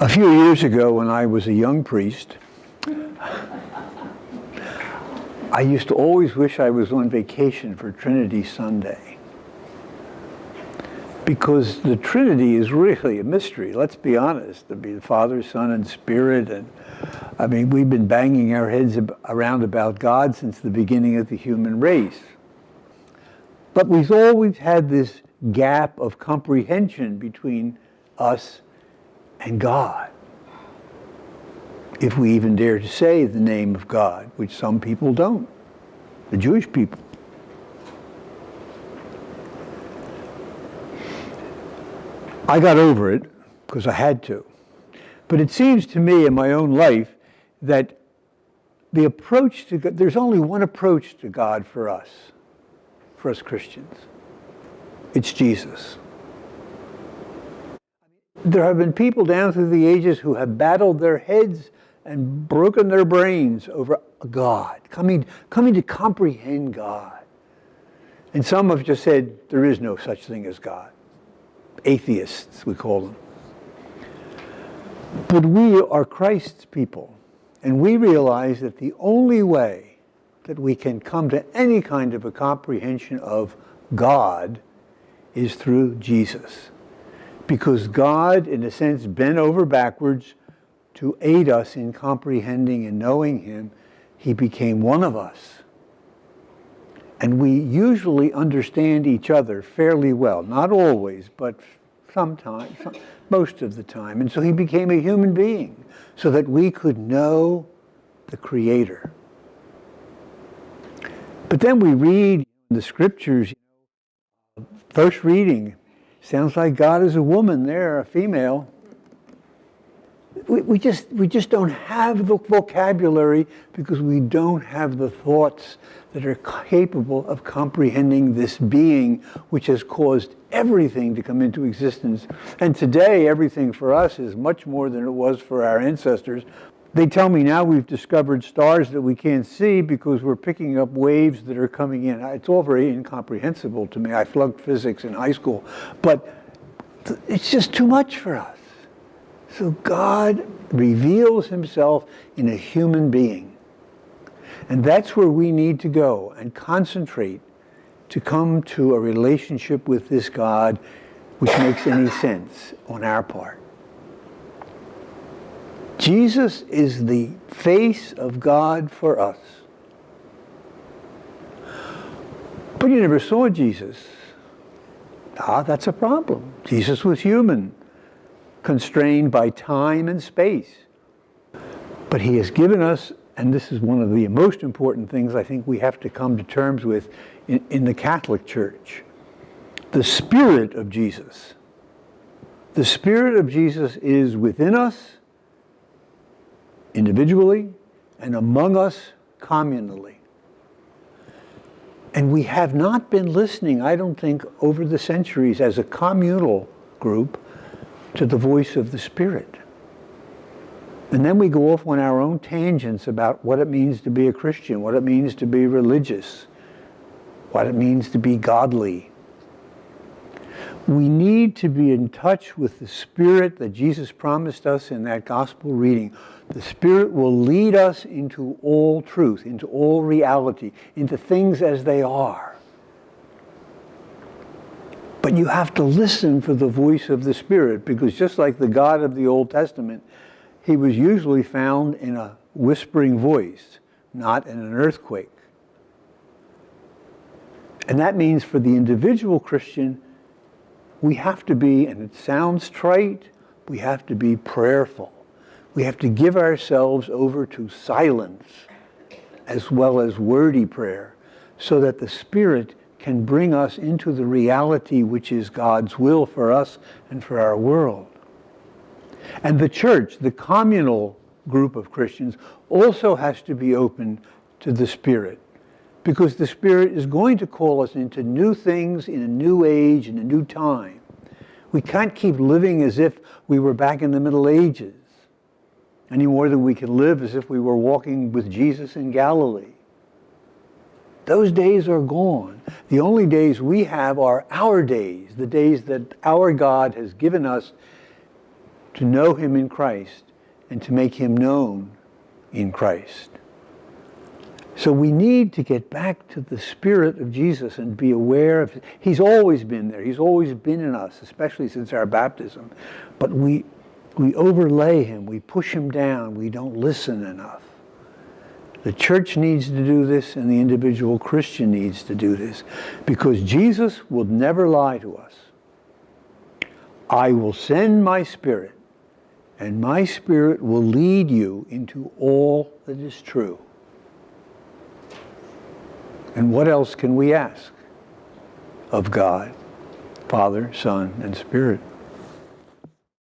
A few years ago, when I was a young priest, I used to always wish I was on vacation for Trinity Sunday. Because the Trinity is really a mystery, let's be honest. To be the Father, Son, and Spirit. And I mean, we've been banging our heads around about God since the beginning of the human race. But we've always had this gap of comprehension between us and God. If we even dare to say the name of God, which some people don't, the Jewish people. I got over it because I had to. But it seems to me in my own life that the approach to God, there's only one approach to God for us Christians. It's Jesus. There have been people down through the ages who have battled their heads and broken their brains over God, coming to comprehend God. And some have just said, there is no such thing as God. Atheists, we call them. But we are Christ's people, and we realize that the only way that we can come to any kind of a comprehension of God is through Jesus. Because God, in a sense, bent over backwards to aid us in comprehending and knowing Him. He became one of us. And we usually understand each other fairly well. Not always, but sometimes, most of the time. And so He became a human being so that we could know the Creator. But then we read the Scriptures, first reading, sounds like God is a woman there, a female. We just don't have the vocabulary because we don't have the thoughts that are capable of comprehending this being which has caused everything to come into existence. And today, everything for us is much more than it was for our ancestors. They tell me now we've discovered stars that we can't see because we're picking up waves that are coming in. It's all very incomprehensible to me. I flunked physics in high school, but it's just too much for us. So God reveals Himself in a human being. And that's where we need to go and concentrate to come to a relationship with this God which makes any sense on our part. Jesus is the face of God for us. But you never saw Jesus. That's a problem. Jesus was human, constrained by time and space. But He has given us, and this is one of the most important things I think we have to come to terms with in the Catholic Church, the Spirit of Jesus. The Spirit of Jesus is within us, individually, and among us communally. And we have not been listening, I don't think, over the centuries as a communal group to the voice of the Spirit. And then we go off on our own tangents about what it means to be a Christian, what it means to be religious, what it means to be godly. We need to be in touch with the Spirit that Jesus promised us in that gospel reading. The Spirit will lead us into all truth, into all reality, into things as they are. But you have to listen for the voice of the Spirit, because just like the God of the Old Testament, He was usually found in a whispering voice, not in an earthquake. And that means for the individual Christian, we have to be, and it sounds trite, we have to be prayerful. We have to give ourselves over to silence as well as wordy prayer so that the Spirit can bring us into the reality which is God's will for us and for our world. And the church, the communal group of Christians, also has to be open to the Spirit, because the Spirit is going to call us into new things in a new age, in a new time. We can't keep living as if we were back in the Middle Ages, any more than we can live as if we were walking with Jesus in Galilee. Those days are gone. The only days we have are our days, the days that our God has given us to know him in Christ and to make him known in Christ. So we need to get back to the Spirit of Jesus and be aware of, he's always been there. He's always been in us, especially since our baptism. But we overlay him. We push him down. We don't listen enough. The church needs to do this, and the individual Christian needs to do this, because Jesus will never lie to us. I will send my Spirit, and my Spirit will lead you into all that is true. And what else can we ask of God, Father, Son, and Spirit?